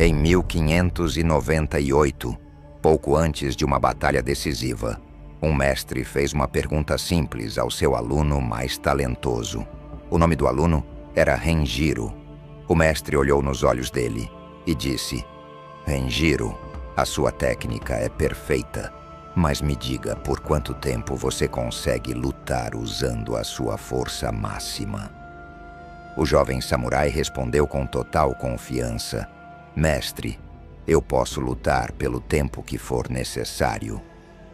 Em 1598, pouco antes de uma batalha decisiva, um mestre fez uma pergunta simples ao seu aluno mais talentoso. O nome do aluno era Renjiro. O mestre olhou nos olhos dele e disse: Renjiro, a sua técnica é perfeita, mas me diga por quanto tempo você consegue lutar usando a sua força máxima. O jovem samurai respondeu com total confiança: Mestre, eu posso lutar pelo tempo que for necessário.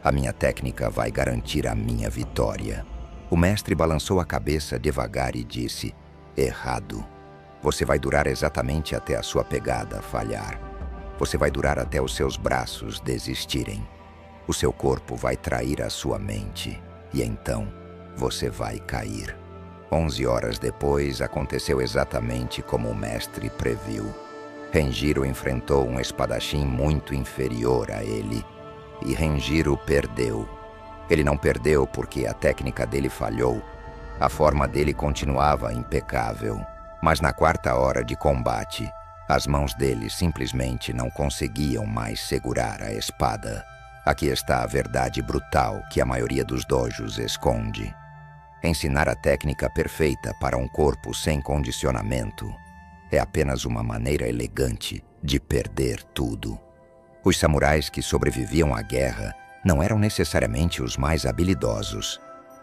A minha técnica vai garantir a minha vitória. O mestre balançou a cabeça devagar e disse: Errado. Você vai durar exatamente até a sua pegada falhar. Você vai durar até os seus braços desistirem. O seu corpo vai trair a sua mente e então você vai cair. 11 horas depois, aconteceu exatamente como o mestre previu. Renjiro enfrentou um espadachim muito inferior a ele e Renjiro perdeu. Ele não perdeu porque a técnica dele falhou. A forma dele continuava impecável, mas na quarta hora de combate, as mãos dele simplesmente não conseguiam mais segurar a espada. Aqui está a verdade brutal que a maioria dos dojos esconde. Ensinar a técnica perfeita para um corpo sem condicionamento é apenas uma maneira elegante de perder tudo. Os samurais que sobreviviam à guerra não eram necessariamente os mais habilidosos.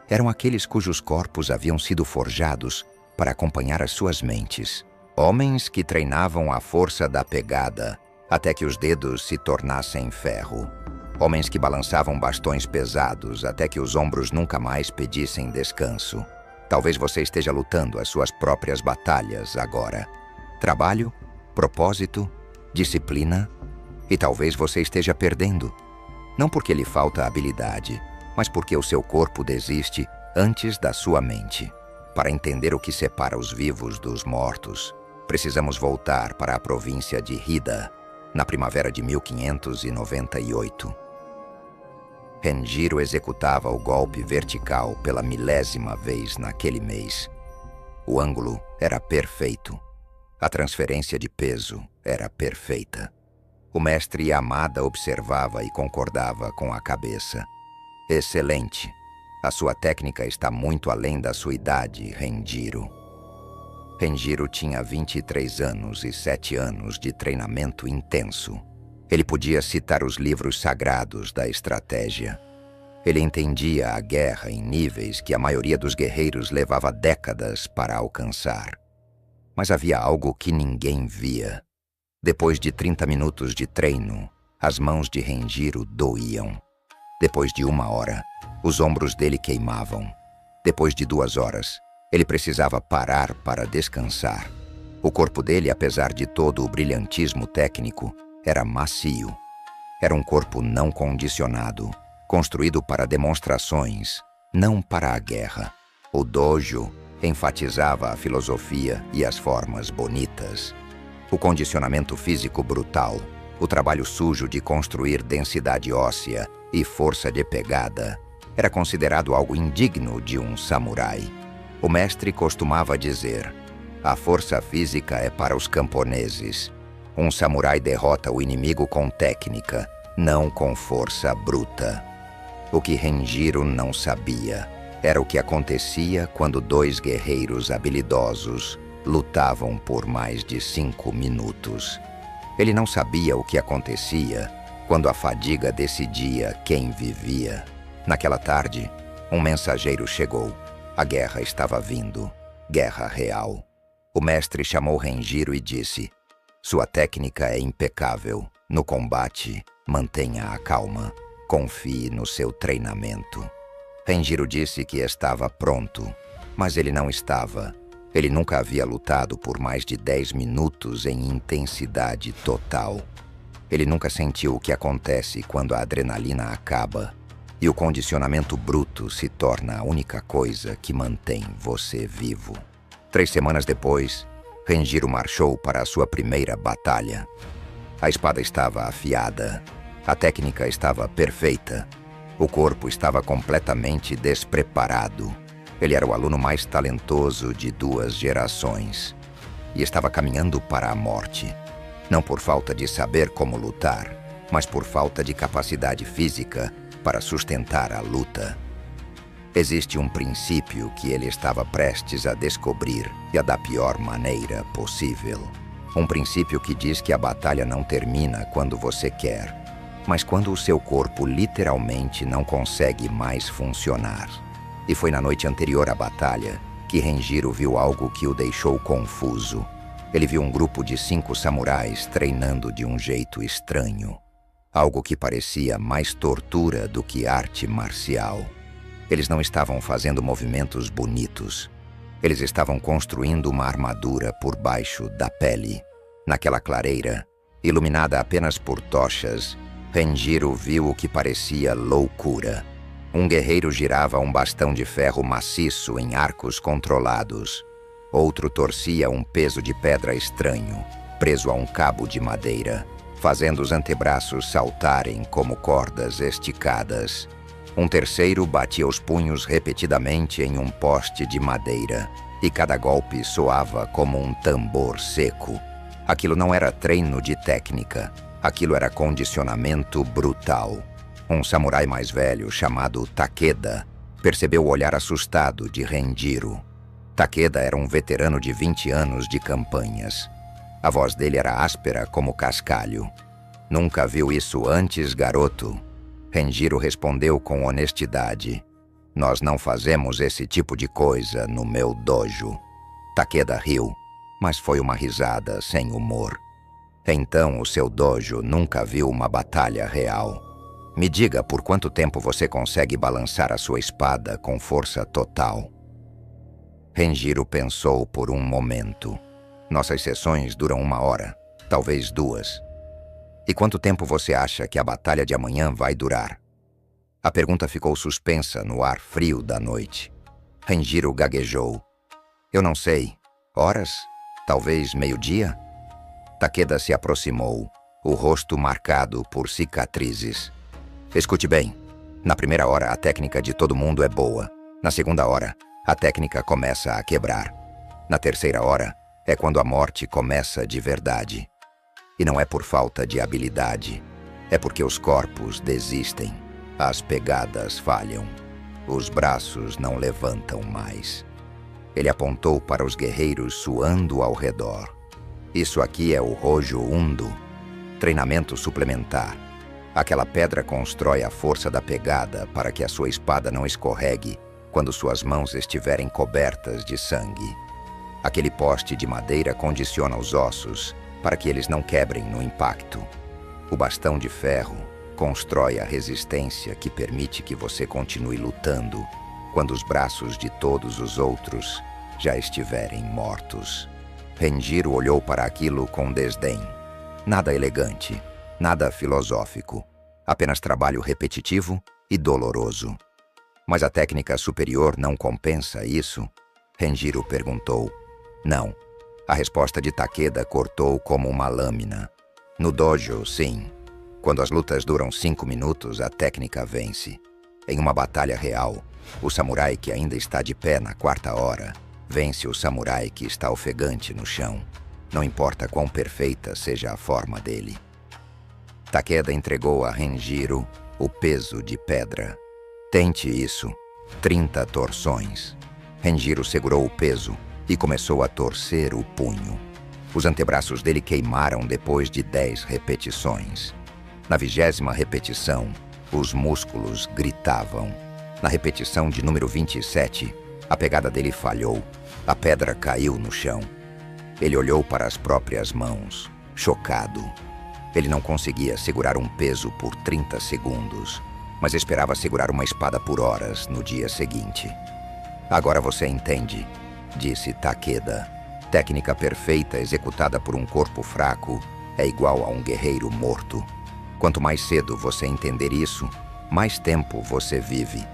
Eram aqueles cujos corpos haviam sido forjados para acompanhar as suas mentes. Homens que treinavam a força da pegada até que os dedos se tornassem ferro. Homens que balançavam bastões pesados até que os ombros nunca mais pedissem descanso. Talvez você esteja lutando as suas próprias batalhas agora. Trabalho, propósito, disciplina, e talvez você esteja perdendo. Não porque lhe falta habilidade, mas porque o seu corpo desiste antes da sua mente. Para entender o que separa os vivos dos mortos, precisamos voltar para a província de Hida, na primavera de 1598. Renjiro executava o golpe vertical pela 1000ª vez naquele mês. O ângulo era perfeito. A transferência de peso era perfeita. O mestre Yamada observava e concordava com a cabeça. Excelente. A sua técnica está muito além da sua idade, Renjiro. Renjiro tinha 23 anos e 7 anos de treinamento intenso. Ele podia citar os livros sagrados da estratégia. Ele entendia a guerra em níveis que a maioria dos guerreiros levava décadas para alcançar. Mas havia algo que ninguém via. Depois de 30 minutos de treino, as mãos de Renjiro doíam. Depois de 1 hora, os ombros dele queimavam. Depois de 2 horas, ele precisava parar para descansar. O corpo dele, apesar de todo o brilhantismo técnico, era macio. Era um corpo não condicionado, construído para demonstrações, não para a guerra. O dojo enfatizava a filosofia e as formas bonitas. O condicionamento físico brutal, o trabalho sujo de construir densidade óssea e força de pegada, era considerado algo indigno de um samurai. O mestre costumava dizer: a força física é para os camponeses. Um samurai derrota o inimigo com técnica, não com força bruta. O que Renjiro não sabia era o que acontecia quando 2 guerreiros habilidosos lutavam por mais de 5 minutos. Ele não sabia o que acontecia quando a fadiga decidia quem vivia. Naquela tarde, um mensageiro chegou. A guerra estava vindo. Guerra real. O mestre chamou Renjiro e disse: sua técnica é impecável. No combate, mantenha a calma. Confie no seu treinamento. Renjiro disse que estava pronto, mas ele não estava. Ele nunca havia lutado por mais de 10 minutos em intensidade total. Ele nunca sentiu o que acontece quando a adrenalina acaba e o condicionamento bruto se torna a única coisa que mantém você vivo. 3 semanas depois, Renjiro marchou para a sua primeira batalha. A espada estava afiada, a técnica estava perfeita, o corpo estava completamente despreparado. Ele era o aluno mais talentoso de 2 gerações e estava caminhando para a morte. Não por falta de saber como lutar, mas por falta de capacidade física para sustentar a luta. Existe um princípio que ele estava prestes a descobrir, e a da pior maneira possível. Um princípio que diz que a batalha não termina quando você quer, mas quando o seu corpo literalmente não consegue mais funcionar. E foi na noite anterior à batalha que Renjiro viu algo que o deixou confuso. Ele viu um grupo de 5 samurais treinando de um jeito estranho. Algo que parecia mais tortura do que arte marcial. Eles não estavam fazendo movimentos bonitos. Eles estavam construindo uma armadura por baixo da pele. Naquela clareira, iluminada apenas por tochas, Renjiro viu o que parecia loucura. Um guerreiro girava um bastão de ferro maciço em arcos controlados. Outro torcia um peso de pedra estranho, preso a um cabo de madeira, fazendo os antebraços saltarem como cordas esticadas. Um terceiro batia os punhos repetidamente em um poste de madeira, e cada golpe soava como um tambor seco. Aquilo não era treino de técnica, aquilo era condicionamento brutal. Um samurai mais velho, chamado Takeda, percebeu o olhar assustado de Renjiro. Takeda era um veterano de 20 anos de campanhas. A voz dele era áspera como cascalho. "Nunca viu isso antes, garoto?" Renjiro respondeu com honestidade. "Nós não fazemos esse tipo de coisa no meu dojo." Takeda riu, mas foi uma risada sem humor. "Então o seu dojo nunca viu uma batalha real. Me diga por quanto tempo você consegue balançar a sua espada com força total." Renjiro pensou por um momento. "Nossas sessões duram 1 hora, talvez 2. E quanto tempo você acha que a batalha de amanhã vai durar?" A pergunta ficou suspensa no ar frio da noite. Renjiro gaguejou. "Eu não sei. Horas? Talvez meio-dia?" Takeda se aproximou, o rosto marcado por cicatrizes. "Escute bem. Na primeira hora, a técnica de todo mundo é boa. Na segunda hora, a técnica começa a quebrar. Na terceira hora, é quando a morte começa de verdade. E não é por falta de habilidade. É porque os corpos desistem. As pegadas falham. Os braços não levantam mais." Ele apontou para os guerreiros suando ao redor. "Isso aqui é o Rojo Undo. Treinamento suplementar. Aquela pedra constrói a força da pegada para que a sua espada não escorregue quando suas mãos estiverem cobertas de sangue. Aquele poste de madeira condiciona os ossos para que eles não quebrem no impacto. O bastão de ferro constrói a resistência que permite que você continue lutando quando os braços de todos os outros já estiverem mortos." Renjiro olhou para aquilo com desdém. Nada elegante, nada filosófico, apenas trabalho repetitivo e doloroso. "Mas a técnica superior não compensa isso?" Renjiro perguntou. "Não." A resposta de Takeda cortou como uma lâmina. "No dojo, sim. Quando as lutas duram 5 minutos, a técnica vence. Em uma batalha real, o samurai que ainda está de pé na 4ª hora vence o samurai que está ofegante no chão. Não importa quão perfeita seja a forma dele." Takeda entregou a Renjiro o peso de pedra. "Tente isso. 30 torções." Renjiro segurou o peso e começou a torcer o punho. Os antebraços dele queimaram depois de 10 repetições. Na 20ª repetição, os músculos gritavam. Na repetição de número 27, a pegada dele falhou. A pedra caiu no chão. Ele olhou para as próprias mãos, chocado. Ele não conseguia segurar um peso por 30 segundos, mas esperava segurar uma espada por horas no dia seguinte. "Agora você entende", disse Takeda. "Técnica perfeita executada por um corpo fraco é igual a um guerreiro morto. Quanto mais cedo você entender isso, mais tempo você vive."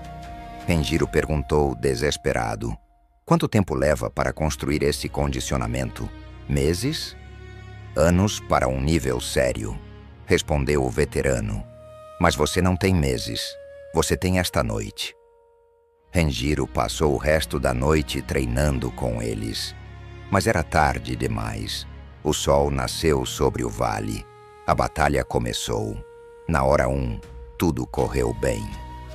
Renjiro perguntou desesperado. "Quanto tempo leva para construir esse condicionamento? Meses?" "Anos para um nível sério", respondeu o veterano. "Mas você não tem meses. Você tem esta noite." Renjiro passou o resto da noite treinando com eles. Mas era tarde demais. O sol nasceu sobre o vale. A batalha começou. Na hora 1, tudo correu bem.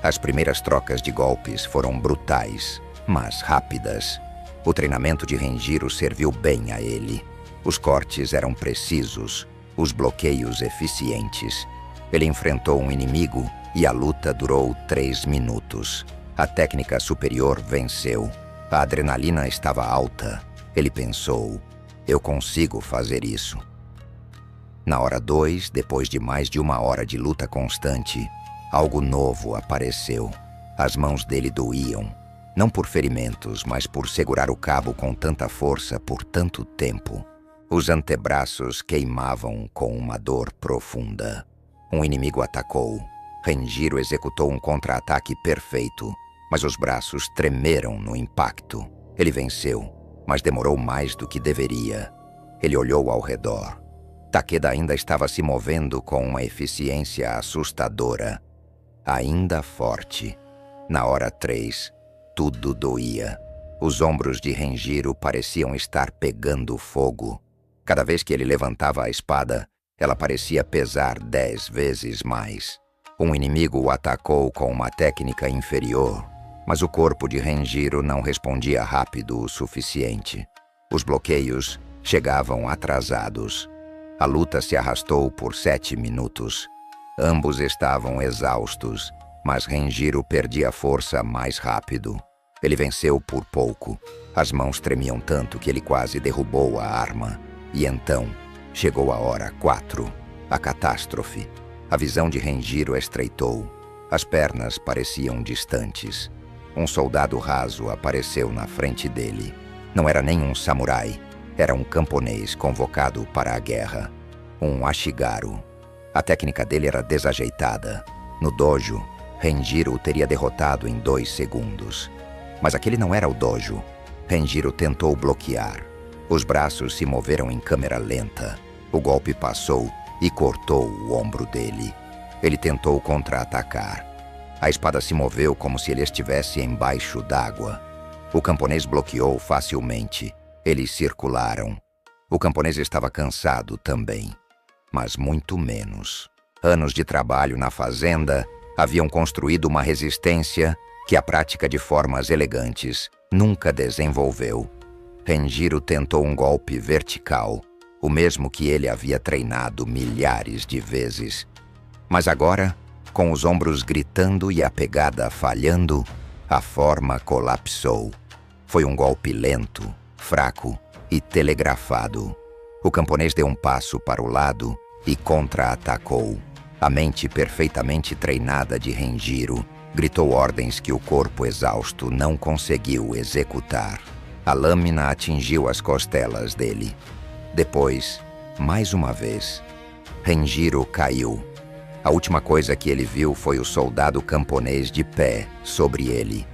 As primeiras trocas de golpes foram brutais, mas rápidas. O treinamento de Renjiro serviu bem a ele. Os cortes eram precisos, os bloqueios eficientes. Ele enfrentou um inimigo e a luta durou 3 minutos. A técnica superior venceu. A adrenalina estava alta. Ele pensou: eu consigo fazer isso. Na hora 2, depois de mais de 1 hora de luta constante, algo novo apareceu. As mãos dele doíam, não por ferimentos, mas por segurar o cabo com tanta força por tanto tempo. Os antebraços queimavam com uma dor profunda. Um inimigo atacou. Renjiro executou um contra-ataque perfeito, mas os braços tremeram no impacto. Ele venceu, mas demorou mais do que deveria. Ele olhou ao redor. Takeda ainda estava se movendo com uma eficiência assustadora. Ainda forte. Na hora 3, tudo doía. Os ombros de Renjiro pareciam estar pegando fogo. Cada vez que ele levantava a espada, ela parecia pesar 10 vezes mais. Um inimigo o atacou com uma técnica inferior, mas o corpo de Renjiro não respondia rápido o suficiente. Os bloqueios chegavam atrasados. A luta se arrastou por 7 minutos. Ambos estavam exaustos, mas Renjiro perdia força mais rápido. Ele venceu por pouco. As mãos tremiam tanto que ele quase derrubou a arma. E então, chegou a hora 4, a catástrofe. A visão de Renjiro estreitou. As pernas pareciam distantes. Um soldado raso apareceu na frente dele. Não era nem um samurai. Era um camponês convocado para a guerra. Um Ashigaru. A técnica dele era desajeitada. No dojo, Renjiro o teria derrotado em 2 segundos. Mas aquele não era o dojo. Renjiro tentou bloquear. Os braços se moveram em câmera lenta. O golpe passou e cortou o ombro dele. Ele tentou contra-atacar. A espada se moveu como se ele estivesse embaixo d'água. O camponês bloqueou facilmente. Eles circularam. O camponês estava cansado também, mas muito menos. Anos de trabalho na fazenda haviam construído uma resistência que a prática de formas elegantes nunca desenvolveu. Renjiro tentou um golpe vertical, o mesmo que ele havia treinado milhares de vezes. Mas agora, com os ombros gritando e a pegada falhando, a forma colapsou. Foi um golpe lento, fraco e telegrafado. O camponês deu um passo para o lado e contra-atacou. A mente perfeitamente treinada de Renjiro gritou ordens que o corpo exausto não conseguiu executar. A lâmina atingiu as costelas dele. Depois, mais uma vez, Renjiro caiu. A última coisa que ele viu foi o soldado camponês de pé sobre ele.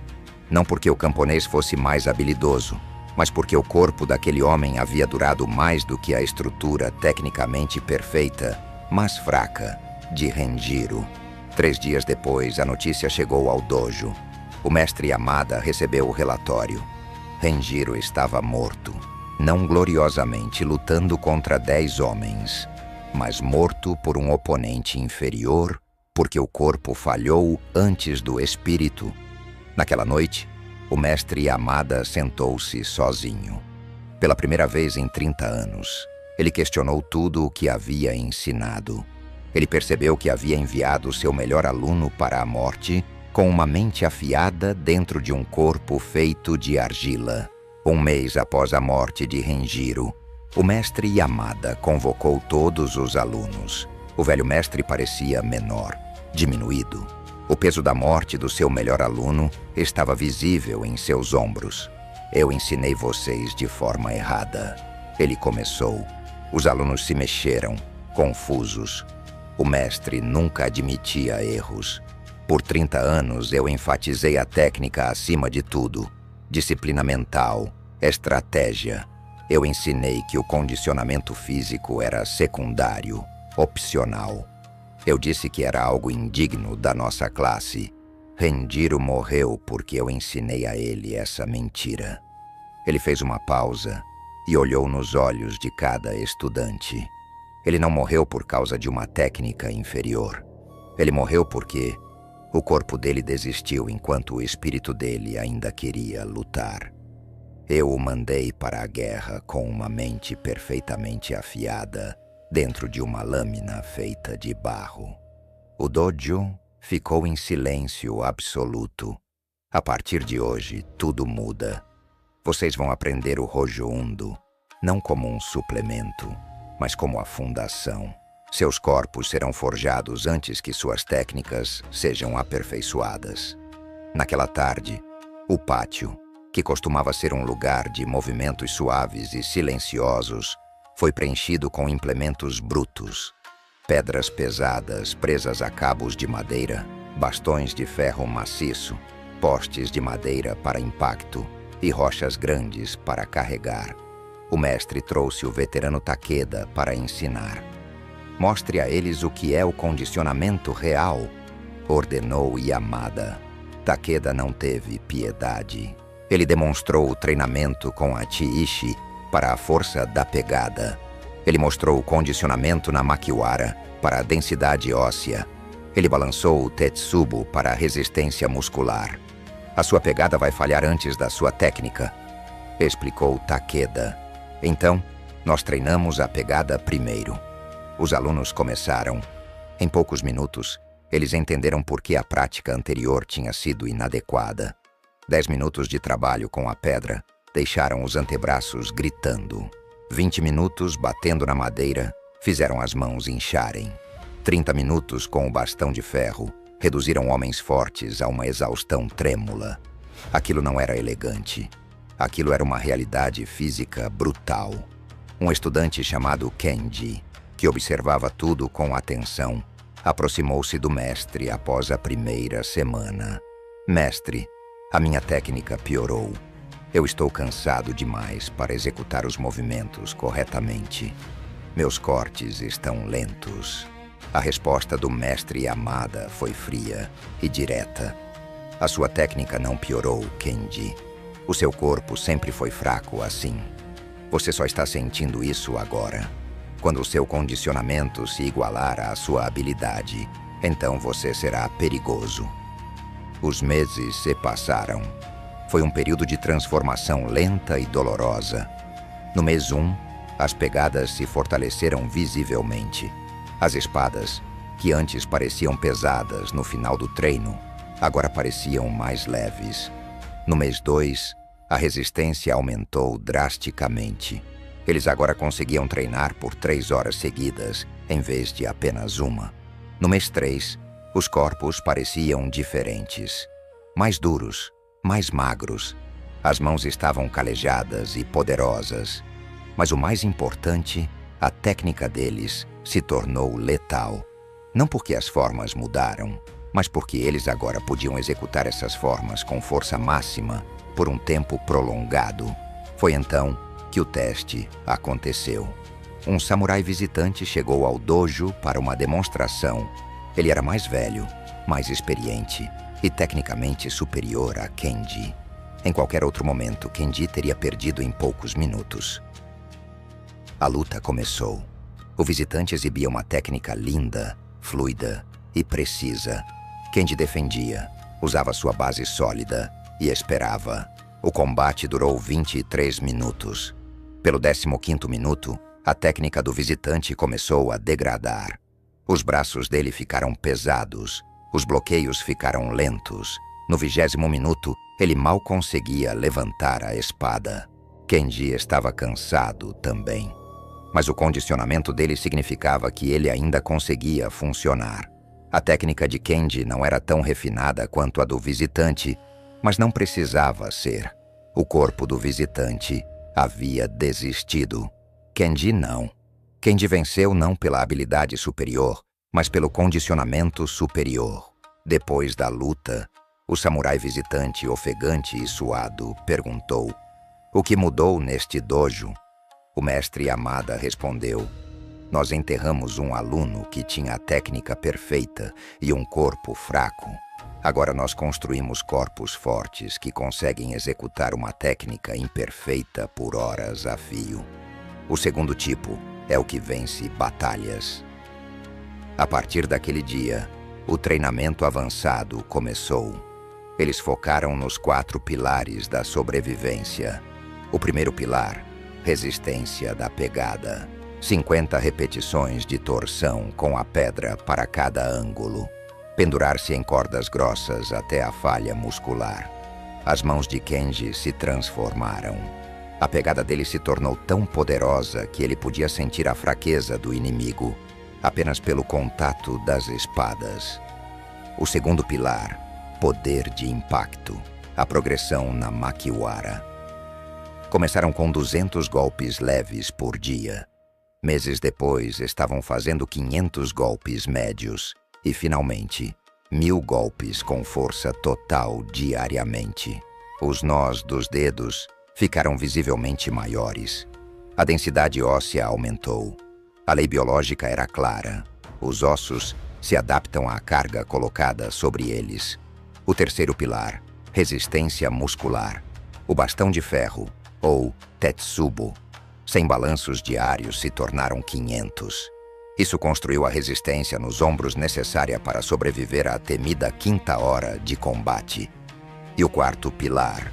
Não porque o camponês fosse mais habilidoso, mas porque o corpo daquele homem havia durado mais do que a estrutura tecnicamente perfeita, mas fraca, de Renjiro. 3 dias depois, a notícia chegou ao dojo. O mestre Yamada recebeu o relatório. Renjiro estava morto, não gloriosamente lutando contra 10 homens, mas morto por um oponente inferior, porque o corpo falhou antes do espírito. Naquela noite, o mestre Yamada sentou-se sozinho. Pela primeira vez em 30 anos, ele questionou tudo o que havia ensinado. Ele percebeu que havia enviado seu melhor aluno para a morte com uma mente afiada dentro de um corpo feito de argila. 1 mês após a morte de Renjiro, o mestre Yamada convocou todos os alunos. O velho mestre parecia menor, diminuído. O peso da morte do seu melhor aluno estava visível em seus ombros. Eu ensinei vocês de forma errada. Ele começou. Os alunos se mexeram, confusos. O mestre nunca admitia erros. Por 30 anos eu enfatizei a técnica acima de tudo. Disciplina mental, estratégia. Eu ensinei que o condicionamento físico era secundário, opcional. Eu disse que era algo indigno da nossa classe. Renjiro morreu porque eu ensinei a ele essa mentira. Ele fez uma pausa e olhou nos olhos de cada estudante. Ele não morreu por causa de uma técnica inferior. Ele morreu porque o corpo dele desistiu enquanto o espírito dele ainda queria lutar. Eu o mandei para a guerra com uma mente perfeitamente afiada dentro de uma lâmina feita de barro. O dojo ficou em silêncio absoluto. A partir de hoje, tudo muda. Vocês vão aprender o Hojo Undo, não como um suplemento, mas como a fundação. Seus corpos serão forjados antes que suas técnicas sejam aperfeiçoadas. Naquela tarde, o pátio, que costumava ser um lugar de movimentos suaves e silenciosos, foi preenchido com implementos brutos, pedras pesadas presas a cabos de madeira, bastões de ferro maciço, postes de madeira para impacto e rochas grandes para carregar. O mestre trouxe o veterano Takeda para ensinar. Mostre a eles o que é o condicionamento real, ordenou Yamada. Takeda não teve piedade. Ele demonstrou o treinamento com a Chiishi para a força da pegada. Ele mostrou o condicionamento na Makiwara para a densidade óssea. Ele balançou o Tetsubo para a resistência muscular. A sua pegada vai falhar antes da sua técnica, explicou Takeda. Então, nós treinamos a pegada primeiro. Os alunos começaram. Em poucos minutos, eles entenderam por que a prática anterior tinha sido inadequada. 10 minutos de trabalho com a pedra deixaram os antebraços gritando. 20 minutos batendo na madeira fizeram as mãos incharem. 30 minutos com o bastão de ferro reduziram homens fortes a uma exaustão trêmula. Aquilo não era elegante. Aquilo era uma realidade física brutal. Um estudante chamado Kenji, que observava tudo com atenção, aproximou-se do mestre após a primeira semana. Mestre, a minha técnica piorou. Eu estou cansado demais para executar os movimentos corretamente. Meus cortes estão lentos. A resposta do mestre Yamada foi fria e direta. A sua técnica não piorou, Kenji. O seu corpo sempre foi fraco assim. Você só está sentindo isso agora. Quando o seu condicionamento se igualar à sua habilidade, então você será perigoso. Os meses se passaram. Foi um período de transformação lenta e dolorosa. No mês 1, as pegadas se fortaleceram visivelmente. As espadas, que antes pareciam pesadas no final do treino, agora pareciam mais leves. No mês 2, a resistência aumentou drasticamente. Eles agora conseguiam treinar por 3 horas seguidas, em vez de apenas uma. No mês 3, os corpos pareciam diferentes. Mais duros, mais magros. As mãos estavam calejadas e poderosas. Mas o mais importante, a técnica deles se tornou letal. Não porque as formas mudaram, mas porque eles agora podiam executar essas formas com força máxima por um tempo prolongado. Foi então que o teste aconteceu. Um samurai visitante chegou ao dojo para uma demonstração. Ele era mais velho, mais experiente e tecnicamente superior a Kenji. Em qualquer outro momento, Kenji teria perdido em poucos minutos. A luta começou. O visitante exibia uma técnica linda, fluida e precisa. Kenji defendia, usava sua base sólida e esperava. O combate durou 23 minutos. Pelo 15º minuto, a técnica do visitante começou a degradar. Os braços dele ficaram pesados, os bloqueios ficaram lentos. No 20º minuto, ele mal conseguia levantar a espada. Kenji estava cansado também. Mas o condicionamento dele significava que ele ainda conseguia funcionar. A técnica de Kenji não era tão refinada quanto a do visitante, mas não precisava ser. O corpo do visitante havia desistido. Kenji não. Kenji venceu não pela habilidade superior, mas pelo condicionamento superior. Depois da luta, o samurai visitante ofegante e suado perguntou: "O que mudou neste dojo?" O mestre Yamada respondeu: "Nós enterramos um aluno que tinha a técnica perfeita e um corpo fraco. Agora nós construímos corpos fortes que conseguem executar uma técnica imperfeita por horas a fio. O segundo tipo é o que vence batalhas. A partir daquele dia, o treinamento avançado começou. Eles focaram nos 4 pilares da sobrevivência. O primeiro pilar, resistência da pegada. 50 repetições de torção com a pedra para cada ângulo. Pendurar-se em cordas grossas até a falha muscular. As mãos de Kenji se transformaram. A pegada dele se tornou tão poderosa que ele podia sentir a fraqueza do inimigo, apenas pelo contato das espadas. O segundo pilar, poder de impacto. A progressão na Makiwara. Começaram com 200 golpes leves por dia. Meses depois, estavam fazendo 500 golpes médios. E, finalmente, 1000 golpes com força total diariamente. Os nós dos dedos ficaram visivelmente maiores. A densidade óssea aumentou. A lei biológica era clara. Os ossos se adaptam à carga colocada sobre eles. O terceiro pilar, resistência muscular. O bastão de ferro, ou Tetsubo. 100 balanços diários se tornaram 500. Isso construiu a resistência nos ombros necessária para sobreviver à temida 5ª hora de combate. E o quarto pilar,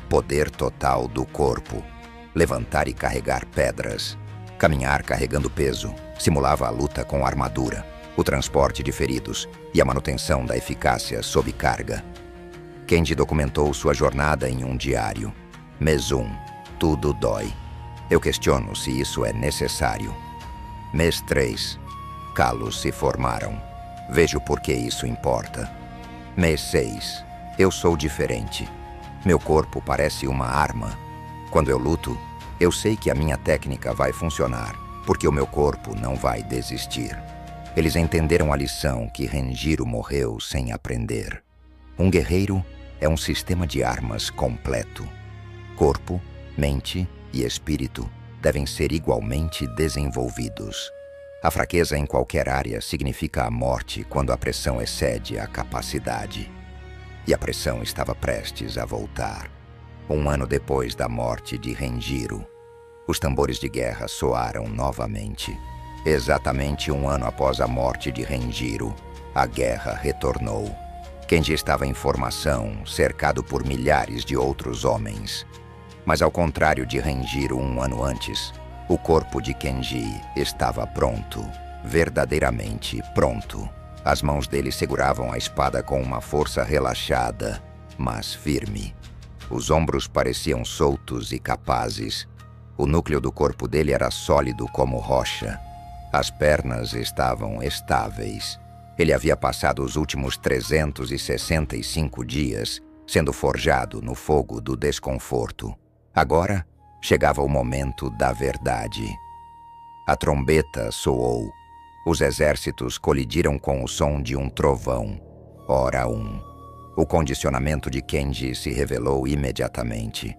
poder total do corpo. Levantar e carregar pedras. Caminhar carregando peso simulava a luta com armadura, o transporte de feridos e a manutenção da eficácia sob carga. Kenji documentou sua jornada em um diário. Mês 1, tudo dói. Eu questiono se isso é necessário. Mês 3, calos se formaram. Vejo por que isso importa. Mês 6, eu sou diferente. Meu corpo parece uma arma. Quando eu luto, eu sei que a minha técnica vai funcionar, porque o meu corpo não vai desistir. Eles entenderam a lição que Renjiro morreu sem aprender. Um guerreiro é um sistema de armas completo. Corpo, mente e espírito devem ser igualmente desenvolvidos. A fraqueza em qualquer área significa a morte quando a pressão excede a capacidade. E a pressão estava prestes a voltar. 1 ano depois da morte de Renjiro, os tambores de guerra soaram novamente. Exatamente 1 ano após a morte de Renjiro, a guerra retornou. Kenji estava em formação, cercado por milhares de outros homens. Mas ao contrário de Renjiro 1 ano antes, o corpo de Kenji estava pronto, verdadeiramente pronto. As mãos dele seguravam a espada com uma força relaxada, mas firme. Os ombros pareciam soltos e capazes. O núcleo do corpo dele era sólido como rocha. As pernas estavam estáveis. Ele havia passado os últimos 365 dias sendo forjado no fogo do desconforto. Agora chegava o momento da verdade. A trombeta soou. Os exércitos colidiram com o som de um trovão. Hora 1. O condicionamento de Kenji se revelou imediatamente.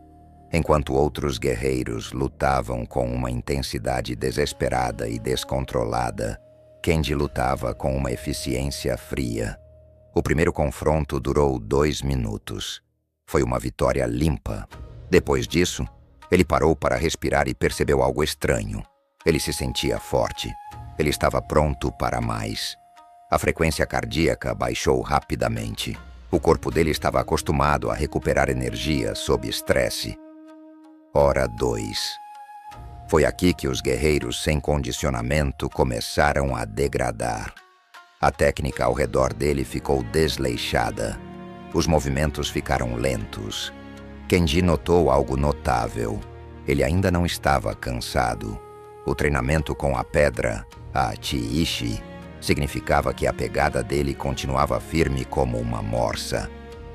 Enquanto outros guerreiros lutavam com uma intensidade desesperada e descontrolada, Kenji lutava com uma eficiência fria. O primeiro confronto durou 2 minutos. Foi uma vitória limpa. Depois disso, ele parou para respirar e percebeu algo estranho. Ele se sentia forte. Ele estava pronto para mais. A frequência cardíaca baixou rapidamente. O corpo dele estava acostumado a recuperar energia sob estresse. Hora 2. Foi aqui que os guerreiros sem condicionamento começaram a degradar. A técnica ao redor dele ficou desleixada. Os movimentos ficaram lentos. Kenji notou algo notável. Ele ainda não estava cansado. O treinamento com a pedra, a Chiishi, significava que a pegada dele continuava firme como uma morsa.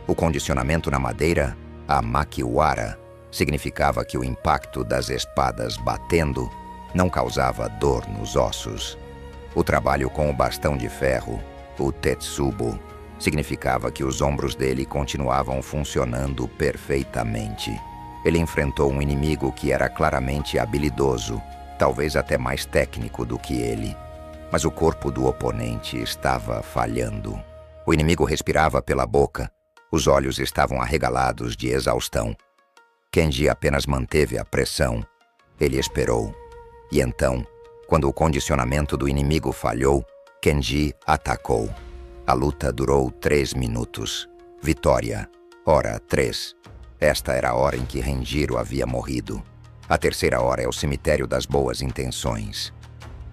O condicionamento na madeira, a Makiwara, significava que o impacto das espadas batendo não causava dor nos ossos. O trabalho com o bastão de ferro, o Tetsubo, significava que os ombros dele continuavam funcionando perfeitamente. Ele enfrentou um inimigo que era claramente habilidoso, talvez até mais técnico do que ele. Mas o corpo do oponente estava falhando. O inimigo respirava pela boca, os olhos estavam arregalados de exaustão. Kenji apenas manteve a pressão. Ele esperou. E então, quando o condicionamento do inimigo falhou, Kenji atacou. A luta durou 3 minutos. Vitória. Hora 3. Esta era a hora em que Renjiro havia morrido. A terceira hora é o cemitério das boas intenções.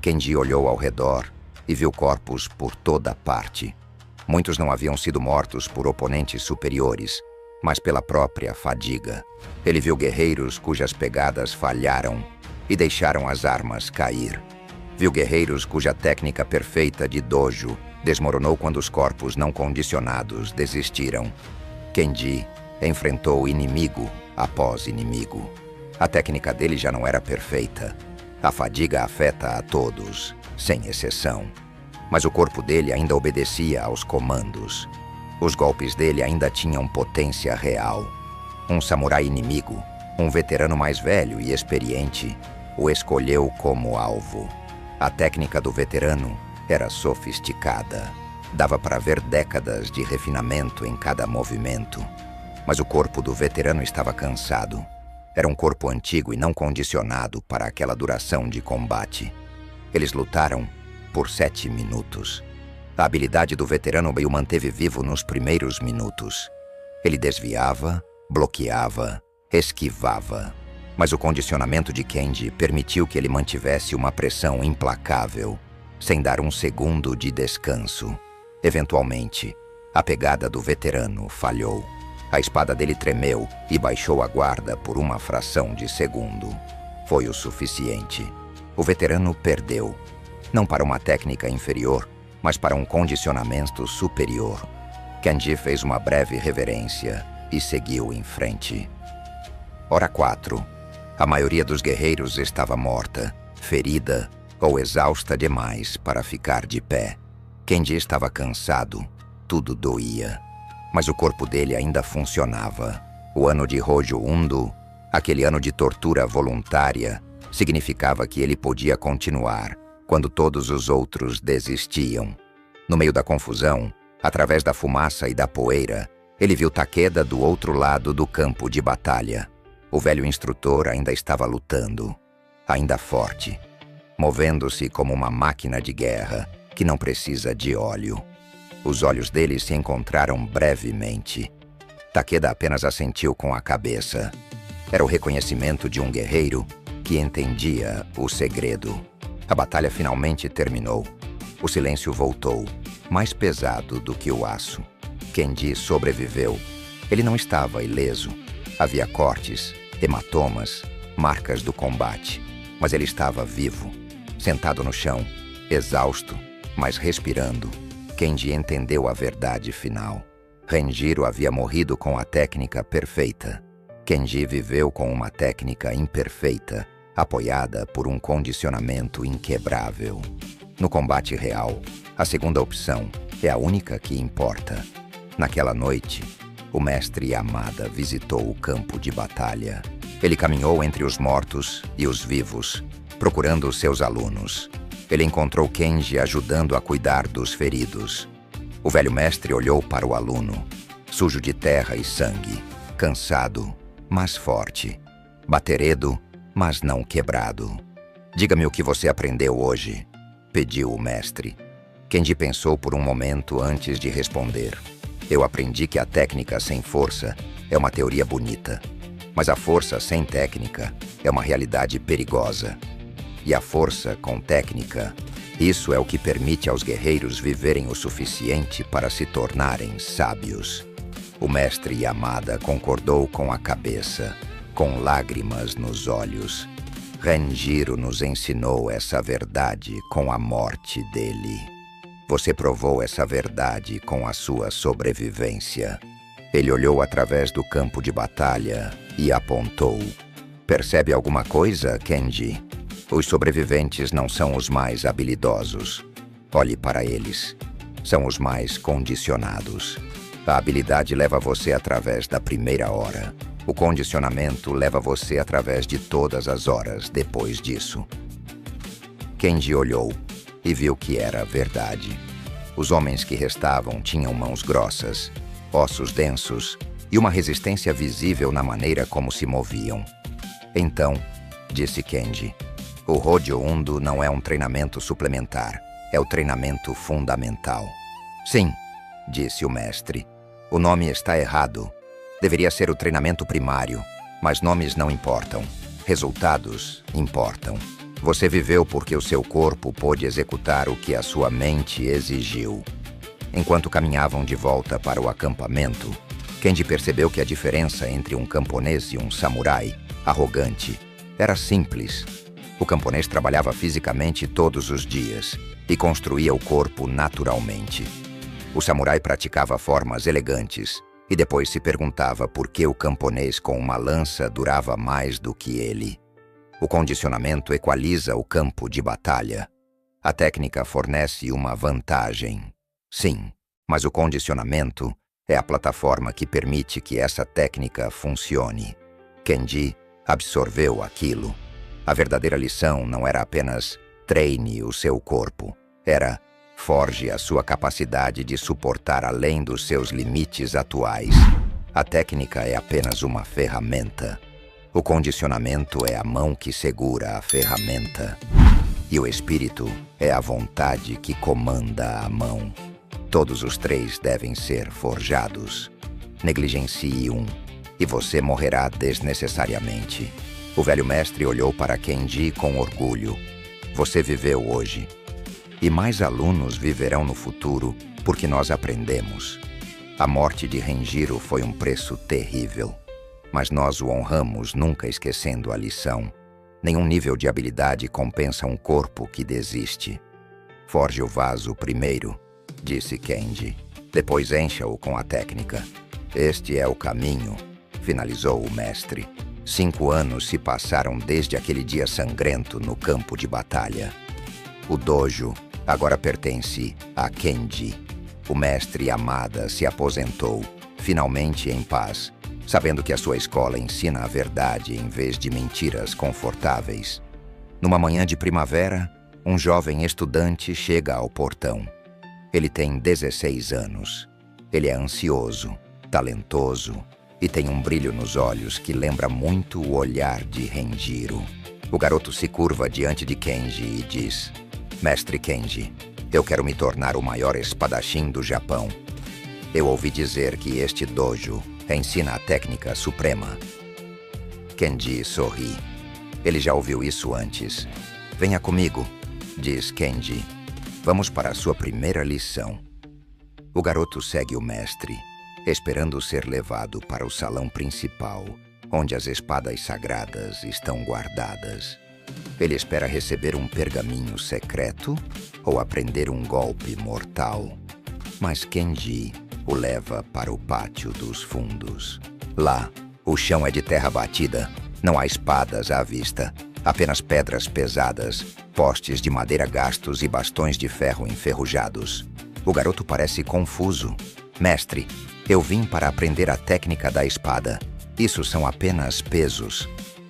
Kenji olhou ao redor e viu corpos por toda parte. Muitos não haviam sido mortos por oponentes superiores, mas pela própria fadiga. Ele viu guerreiros cujas pegadas falharam e deixaram as armas cair. Viu guerreiros cuja técnica perfeita de dojo desmoronou quando os corpos não condicionados desistiram. Kenji enfrentou inimigo após inimigo. A técnica dele já não era perfeita. A fadiga afeta a todos, sem exceção. Mas o corpo dele ainda obedecia aos comandos. Os golpes dele ainda tinham potência real. Um samurai inimigo, um veterano mais velho e experiente, o escolheu como alvo. A técnica do veterano era sofisticada. Dava para ver décadas de refinamento em cada movimento. Mas o corpo do veterano estava cansado. Era um corpo antigo e não condicionado para aquela duração de combate. Eles lutaram por 7 minutos. A habilidade do veterano o manteve vivo nos primeiros minutos. Ele desviava, bloqueava, esquivava. Mas o condicionamento de Kenji permitiu que ele mantivesse uma pressão implacável, sem dar um segundo de descanso. Eventualmente, a pegada do veterano falhou. A espada dele tremeu e baixou a guarda por uma fração de segundo. Foi o suficiente. O veterano perdeu. Não para uma técnica inferior, mas para um condicionamento superior. Kenji fez uma breve reverência e seguiu em frente. Hora 4. A maioria dos guerreiros estava morta, ferida ou exausta demais para ficar de pé. Kenji estava cansado, tudo doía. Mas o corpo dele ainda funcionava. O ano de Hojo Undo, aquele ano de tortura voluntária, significava que ele podia continuar quando todos os outros desistiam. No meio da confusão, através da fumaça e da poeira, ele viu Takeda do outro lado do campo de batalha. O velho instrutor ainda estava lutando, ainda forte, movendo-se como uma máquina de guerra que não precisa de óleo. Os olhos dele se encontraram brevemente. Takeda apenas assentiu com a cabeça. Era o reconhecimento de um guerreiro que entendia o segredo. A batalha finalmente terminou. O silêncio voltou, mais pesado do que o aço. Kenji sobreviveu. Ele não estava ileso. Havia cortes, hematomas, marcas do combate. Mas ele estava vivo, sentado no chão, exausto, mas respirando. Kenji entendeu a verdade final. Renjiro havia morrido com a técnica perfeita. Kenji viveu com uma técnica imperfeita, apoiada por um condicionamento inquebrável. No combate real, a segunda opção é a única que importa. Naquela noite, o mestre Yamada visitou o campo de batalha. Ele caminhou entre os mortos e os vivos, procurando seus alunos. Ele encontrou Kenji ajudando a cuidar dos feridos. O velho mestre olhou para o aluno, sujo de terra e sangue, cansado, mas forte, bateredo, mas não quebrado. "Diga-me o que você aprendeu hoje", pediu o mestre. Kenji pensou por um momento antes de responder. "Eu aprendi que a técnica sem força é uma teoria bonita, mas a força sem técnica é uma realidade perigosa. E a força com técnica, isso é o que permite aos guerreiros viverem o suficiente para se tornarem sábios." O mestre Yamada concordou com a cabeça, com lágrimas nos olhos. Renjiro nos ensinou essa verdade com a morte dele. Você provou essa verdade com a sua sobrevivência. Ele olhou através do campo de batalha e apontou. "Percebe alguma coisa, Kenji? Os sobreviventes não são os mais habilidosos. Olhe para eles. São os mais condicionados. A habilidade leva você através da primeira hora. O condicionamento leva você através de todas as horas depois disso." Kenji olhou e viu que era verdade. Os homens que restavam tinham mãos grossas, ossos densos e uma resistência visível na maneira como se moviam. Então, disse Kenji, o Rodio Undo não é um treinamento suplementar, é o treinamento fundamental. Sim, disse o mestre. O nome está errado. Deveria ser o treinamento primário, mas nomes não importam. Resultados importam. Você viveu porque o seu corpo pôde executar o que a sua mente exigiu. Enquanto caminhavam de volta para o acampamento, Kenji percebeu que a diferença entre um camponês e um samurai, arrogante, era simples. O camponês trabalhava fisicamente todos os dias e construía o corpo naturalmente. O samurai praticava formas elegantes e depois se perguntava por que o camponês com uma lança durava mais do que ele. O condicionamento equaliza o campo de batalha. A técnica fornece uma vantagem. Sim, mas o condicionamento é a plataforma que permite que essa técnica funcione. Kenji absorveu aquilo. A verdadeira lição não era apenas treine o seu corpo. Era forge a sua capacidade de suportar além dos seus limites atuais. A técnica é apenas uma ferramenta. O condicionamento é a mão que segura a ferramenta. E o espírito é a vontade que comanda a mão. Todos os três devem ser forjados. Negligencie um, e você morrerá desnecessariamente. O velho mestre olhou para Kenji com orgulho. Você viveu hoje. E mais alunos viverão no futuro, porque nós aprendemos. A morte de Renjiro foi um preço terrível. Mas nós o honramos, nunca esquecendo a lição. Nenhum nível de habilidade compensa um corpo que desiste. Forge o vaso primeiro, disse Kenji. Depois encha-o com a técnica. Este é o caminho, finalizou o mestre. 5 anos se passaram desde aquele dia sangrento no campo de batalha. O dojo agora pertence a Kenji. O mestre Yamada se aposentou, finalmente em paz, sabendo que a sua escola ensina a verdade em vez de mentiras confortáveis. Numa manhã de primavera, um jovem estudante chega ao portão. Ele tem 16 anos. Ele é ansioso, talentoso e tem um brilho nos olhos que lembra muito o olhar de Renjiro. O garoto se curva diante de Kenji e diz: Mestre Kenji, eu quero me tornar o maior espadachim do Japão. Eu ouvi dizer que este dojo ensina a técnica suprema. Kenji sorri. Ele já ouviu isso antes. Venha comigo, diz Kenji. Vamos para a sua primeira lição. O garoto segue o mestre, esperando ser levado para o salão principal, onde as espadas sagradas estão guardadas. Ele espera receber um pergaminho secreto ou aprender um golpe mortal. Mas Kenji o leva para o pátio dos fundos. Lá, o chão é de terra batida, não há espadas à vista, apenas pedras pesadas, postes de madeira gastos e bastões de ferro enferrujados. O garoto parece confuso. Mestre, eu vim para aprender a técnica da espada. Isso são apenas pesos.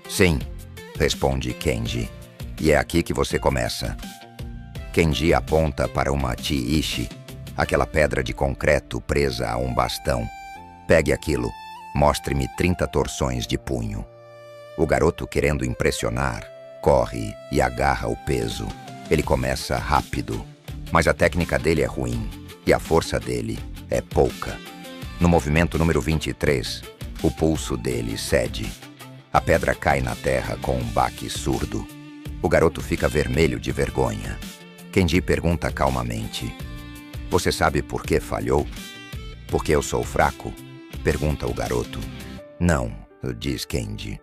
Sim, responde Kenji. E é aqui que você começa. Kenji aponta para uma ti-ishi, aquela pedra de concreto presa a um bastão. Pegue aquilo. Mostre-me 30 torções de punho. O garoto, querendo impressionar, corre e agarra o peso. Ele começa rápido, mas a técnica dele é ruim e a força dele é pouca. No movimento número 23, o pulso dele cede. A pedra cai na terra com um baque surdo. O garoto fica vermelho de vergonha. Kenji pergunta calmamente: Você sabe por que falhou? Porque eu sou fraco? Pergunta o garoto. Não, diz Kenji.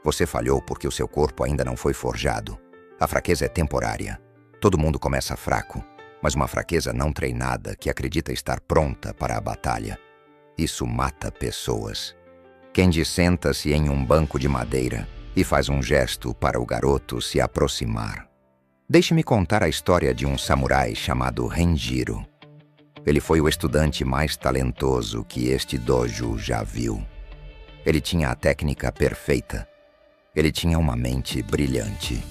Você falhou porque o seu corpo ainda não foi forjado. A fraqueza é temporária. Todo mundo começa fraco, mas uma fraqueza não treinada que acredita estar pronta para a batalha. Isso mata pessoas. Kenji senta-se em um banco de madeira e faz um gesto para o garoto se aproximar. Deixe-me contar a história de um samurai chamado Renjiro. Ele foi o estudante mais talentoso que este dojo já viu. Ele tinha a técnica perfeita. Ele tinha uma mente brilhante.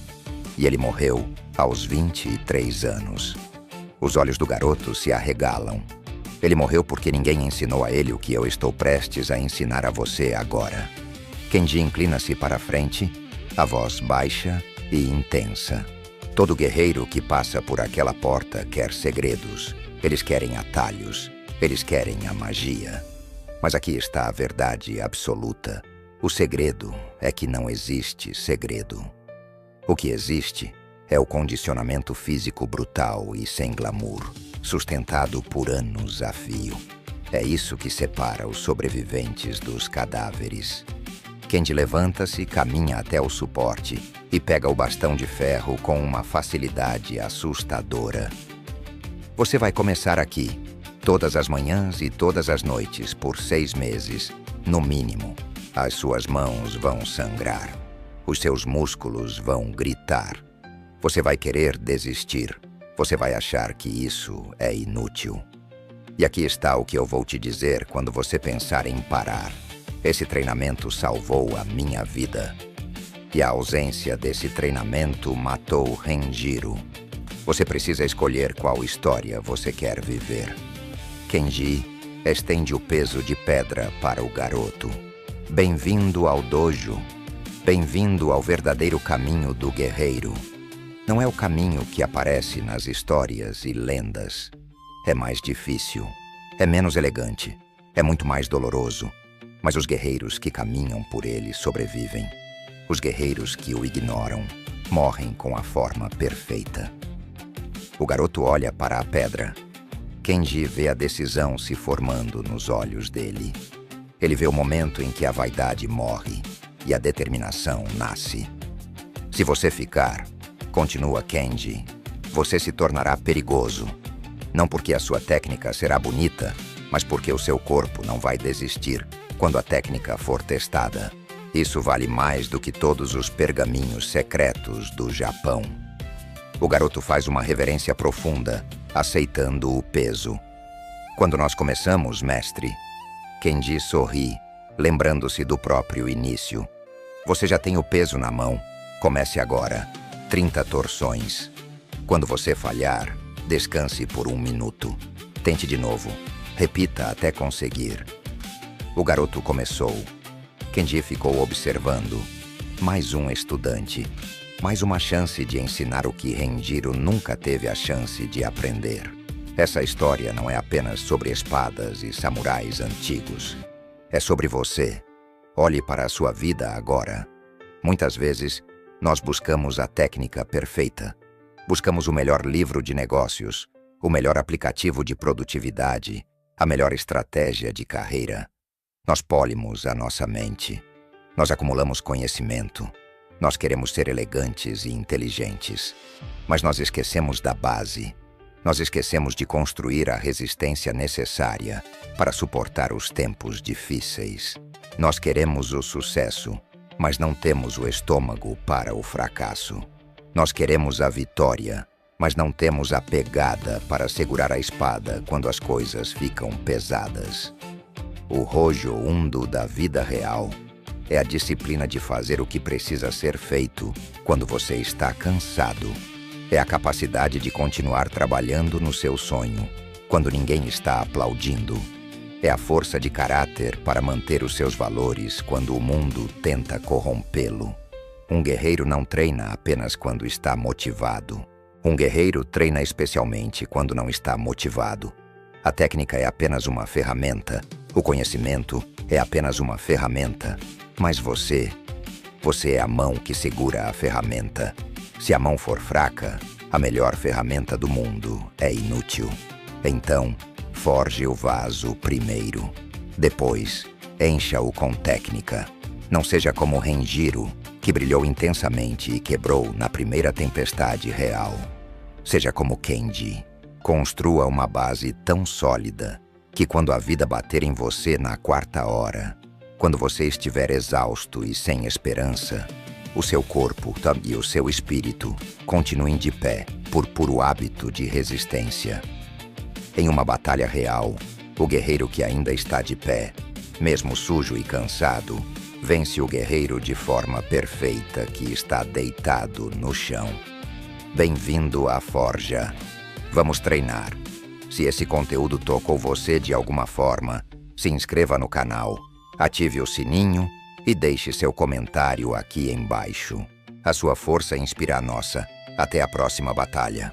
E ele morreu aos 23 anos. Os olhos do garoto se arregalam. Ele morreu porque ninguém ensinou a ele o que eu estou prestes a ensinar a você agora. Kenji inclina-se para a frente, a voz baixa e intensa. Todo guerreiro que passa por aquela porta quer segredos. Eles querem atalhos. Eles querem a magia. Mas aqui está a verdade absoluta. O segredo é que não existe segredo. O que existe é o condicionamento físico brutal e sem glamour, sustentado por anos a fio. É isso que separa os sobreviventes dos cadáveres. Kenji levanta-se, caminha até o suporte e pega o bastão de ferro com uma facilidade assustadora. Você vai começar aqui, todas as manhãs e todas as noites, por 6 meses, no mínimo. As suas mãos vão sangrar. Os seus músculos vão gritar. Você vai querer desistir. Você vai achar que isso é inútil. E aqui está o que eu vou te dizer quando você pensar em parar. Esse treinamento salvou a minha vida. E a ausência desse treinamento matou Renjiro. Você precisa escolher qual história você quer viver. Kenji estende o peso de pedra para o garoto. Bem-vindo ao dojo. Bem-vindo ao verdadeiro caminho do guerreiro. Não é o caminho que aparece nas histórias e lendas. É mais difícil. É menos elegante. É muito mais doloroso. Mas os guerreiros que caminham por ele sobrevivem. Os guerreiros que o ignoram morrem com a forma perfeita. O garoto olha para a pedra. Kenji vê a decisão se formando nos olhos dele. Ele vê o momento em que a vaidade morre e a determinação nasce. Se você ficar, continua Kenji, você se tornará perigoso. Não porque a sua técnica será bonita, mas porque o seu corpo não vai desistir quando a técnica for testada. Isso vale mais do que todos os pergaminhos secretos do Japão. O garoto faz uma reverência profunda, aceitando o peso. Quando nós começamos, mestre, Kenji sorri, lembrando-se do próprio início. Você já tem o peso na mão. Comece agora. 30 torções. Quando você falhar, descanse por 1 minuto. Tente de novo. Repita até conseguir. O garoto começou. Kenji ficou observando. Mais um estudante. Mais uma chance de ensinar o que Renjiro nunca teve a chance de aprender. Essa história não é apenas sobre espadas e samurais antigos. É sobre você. Olhe para a sua vida agora. Muitas vezes, nós buscamos a técnica perfeita. Buscamos o melhor livro de negócios, o melhor aplicativo de produtividade, a melhor estratégia de carreira. Nós polimos a nossa mente. Nós acumulamos conhecimento. Nós queremos ser elegantes e inteligentes. Mas nós esquecemos da base. Nós esquecemos de construir a resistência necessária para suportar os tempos difíceis. Nós queremos o sucesso, mas não temos o estômago para o fracasso. Nós queremos a vitória, mas não temos a pegada para segurar a espada quando as coisas ficam pesadas. O Rojo Undo da vida real é a disciplina de fazer o que precisa ser feito quando você está cansado. É a capacidade de continuar trabalhando no seu sonho quando ninguém está aplaudindo. É a força de caráter para manter os seus valores quando o mundo tenta corrompê-lo. Um guerreiro não treina apenas quando está motivado. Um guerreiro treina especialmente quando não está motivado. A técnica é apenas uma ferramenta. O conhecimento é apenas uma ferramenta. Mas você é a mão que segura a ferramenta. Se a mão for fraca, a melhor ferramenta do mundo é inútil. Então, forge o vaso primeiro. Depois, encha-o com técnica. Não seja como Renjiro, que brilhou intensamente e quebrou na primeira tempestade real. Seja como Kenji. Construa uma base tão sólida que quando a vida bater em você na 4ª hora, quando você estiver exausto e sem esperança, o seu corpo e o seu espírito continuem de pé por puro hábito de resistência. Em uma batalha real, o guerreiro que ainda está de pé, mesmo sujo e cansado, vence o guerreiro de forma perfeita que está deitado no chão. Bem-vindo à forja. Vamos treinar. Se esse conteúdo tocou você de alguma forma, se inscreva no canal, ative o sininho e deixe seu comentário aqui embaixo. A sua força inspira a nossa. Até a próxima batalha.